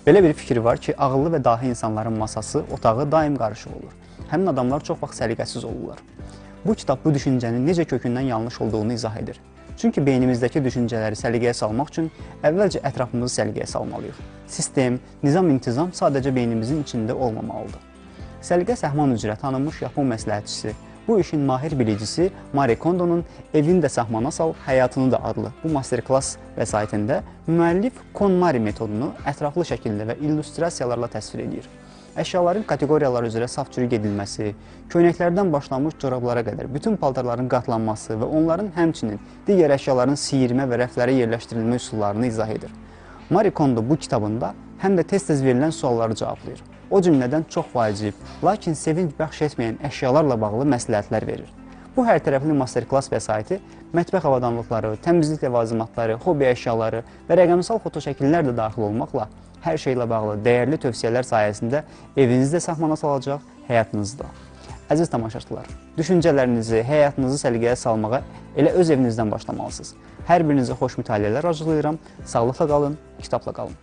Belə bir fikir var ki, ağıllı və dahi insanların masası, otağı daim qarışıq olur. Həmin adamlar çox vaxt səliqəsiz olurlar. Bu kitab bu düşüncənin necə kökündən yanlış olduğunu izah edir. Çünki beynimizdəki düşüncələri səliqəyə salmaq üçün əvvəlcə ətrafımızı səliqəyə salmalıyıq. Sistem, nizam-intizam sadəcə beynimizin içində olmamalıdır. Səliqə səhman üzrə tanınmış Yapon məsləhətçisi, bu işin mahir bilicisi Marie Kondo'nun Evini də səhmana sal, həyatını da adlı bu masterklass vəsaitində müəllif KonMari metodunu ətraflı şəkildə və illüstrasiyalarla təsvir edir. Əşyaların kateqoriyalar üzrə saf-çürük edilməsi, köynəklərdən başlamış corablara qədər bütün paltarların qatlanması və onların həmçinin digər əşyaların siyirmə və rəflərə yerləşdirilmə üsullarını izah edir. Marie Kondo bu kitabında həm də tez-tez verilən sualları cavablayır. O cümlədən çox vacib, lakin sevinc bəxş etməyən əşyalarla bağlı məsləhətlər verir. Bu hər tərəfli masterklass vəsaiti mətbəx avadanlıqları, təmizlik ləvazimatları, hobi əşyaları və rəqəmsal fotoşəkillər də daxil olmaqla hər şeylə bağlı dəyərli tövsiyələr sayəsində evinizi də səhmana salacaq, həyatınızı da. Əziz tamaşaçılar, düşüncələrinizi, həyatınızı səliqəyə salmağa elə öz evinizdən başlamalısınız. Hər birinizə xoş mütaliələr arzulayıram, sağlıqla qalın, kitabla qalın.